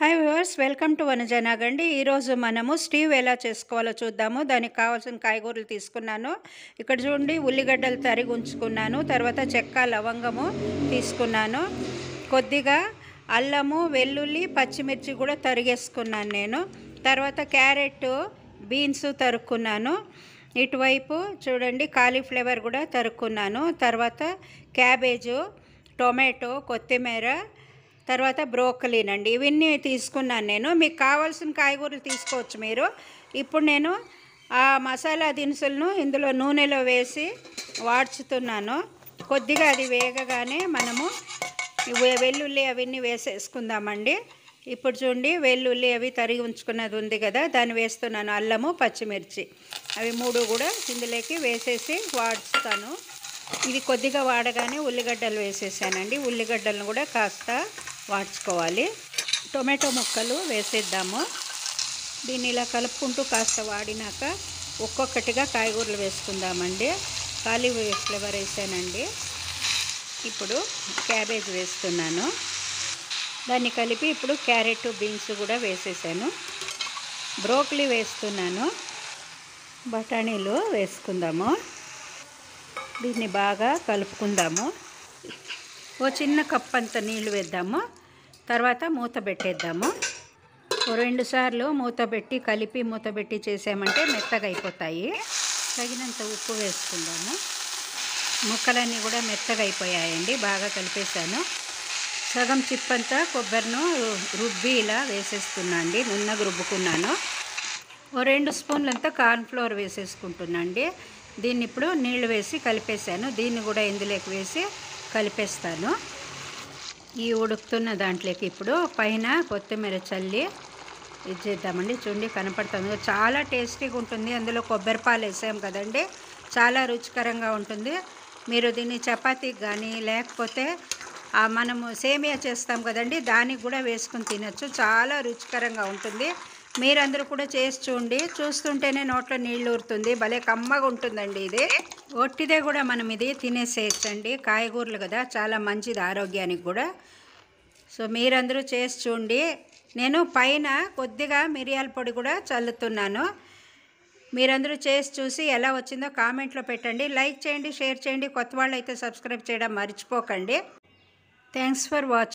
Hi viewers, welcome to వనజనాగండి. ఈరోజు మనము స్టీవ్ ఎలా చేసుకోవాలో చూద్దాము. దానికి కావాల్సిన కాయగూరలు తీసుకున్నాను. ఇక్కడ చూడండి, ఉల్లిగడ్డలు తరిగి ఉంచుకున్నాను. తర్వాత చెక్క, లవంగము తీసుకున్నాను. కొద్దిగా అల్లము, వెల్లుల్లి, పచ్చిమిర్చి కూడా తరిగేసుకున్నాను నేను. తర్వాత క్యారెట్, బీన్స్ తరుక్కున్నాను. ఇటువైపు చూడండి, కాలీఫ్లవర్ కూడా తరుక్కున్నాను. తర్వాత క్యాబేజు, టొమాటో, కొత్తిమీర, తర్వాత బ్రోకలీనండి. ఇవన్నీ తీసుకున్నాను నేను. మీకు కావాల్సిన కాయగూరలు తీసుకోవచ్చు మీరు. ఇప్పుడు నేను ఆ మసాలా దినుసులను ఇందులో నూనెలో వేసి వాడ్చుతున్నాను. కొద్దిగా అది వేగగానే మనము వెల్లుల్లి అవన్నీ వేసేసుకుందామండి. ఇప్పుడు చూడండి, వెల్లుల్లి అవి తరిగి ఉంచుకున్నది ఉంది కదా, దాన్ని వేస్తున్నాను. అల్లము, పచ్చిమిర్చి అవి మూడు కూడా ఇందులోకి వేసేసి వాడుస్తాను. ఇది కొద్దిగా వాడగానే ఉల్లిగడ్డలు వేసేసానండి. ఉల్లిగడ్డలను కూడా కాస్త వాడ్చుకోవాలి. టొమాటో ముక్కలు వేసేద్దాము. దీన్ని ఇలా కలుపుకుంటూ కాస్త వాడినాక ఒక్కొక్కటిగా కాయగూరలు వేసుకుందామండి. కాలీఫ్లవర్ వేసానండి. ఇప్పుడు క్యాబేజ్ వేస్తున్నాను. దాన్ని కలిపి ఇప్పుడు క్యారెట్, బీన్స్ కూడా వేసేసాను. బ్రోకలీ వేస్తున్నాను. బఠానీలు వేసుకుందాము. దీన్ని బాగా కలుపుకుందాము. ఓ చిన్న కప్ అంత నీళ్లు వేద్దాము. తర్వాత మూత పెట్టేద్దాము. ఓ 2 సార్లు మూత పెట్టి కలిపి మూత పెట్టి చేసామంటే మెత్తగా అయిపోతాయి. తగినంత ఉప్పు వేసుకుందాము. ముక్కలన్నీ కూడా మెత్తగా అయిపోయాయండి. బాగా కలిపేసాను. సగం చిప్పంతా కొబ్బరిను రుబ్బి ఇలా వేసేస్తున్నా అండి. నున్నగా రుబ్బుకున్నాను. ఓ 2 స్పూన్లంతా కార్న్ఫ్లోర్ వేసేసుకుంటున్నాండి. దీన్ని ఇప్పుడు నీళ్లు వేసి కలిపేసాను. దీన్ని కూడా ఇందులోకి వేసి కలిపేస్తాను. ఈ ఉడుకుతున్న దాంట్లోకి ఇప్పుడు పైన కొత్తిమీర చల్లి ఇది చేద్దామండి. చూడండి, కనపడుతుంది. చాలా టేస్టీగా ఉంటుంది. అందులో కొబ్బరి పాలు వేసాం కదండి, చాలా రుచికరంగా ఉంటుంది. మీరు దీన్ని చపాతీకి కానీ లేకపోతే మనము సేమియా చేస్తాం కదండి, దానికి కూడా వేసుకుని తినచ్చు. చాలా రుచికరంగా ఉంటుంది. మీరందరూ కూడా చేసి చూడండి. చూస్తుంటేనే నోట్లో నీళ్ళు ఊరుతుంది. భలే కమ్మగా ఉంటుందండి. ఇది ఒట్టిదే కూడా మనం ఇది తినేసేయచ్చండి. కాయగూరలు కదా, చాలా మంచిది ఆరోగ్యానికి కూడా. సో మీరందరూ చేసి చూడండి. నేను పైన కొద్దిగా మిరియాల పొడి కూడా చల్లుతున్నాను. మీరందరూ చేసి చూసి ఎలా వచ్చిందో కామెంట్లో పెట్టండి. లైక్ చేయండి, షేర్ చేయండి. కొత్త వాళ్ళు అయితే సబ్స్క్రైబ్ చేయడం మర్చిపోకండి. Thanks for watching.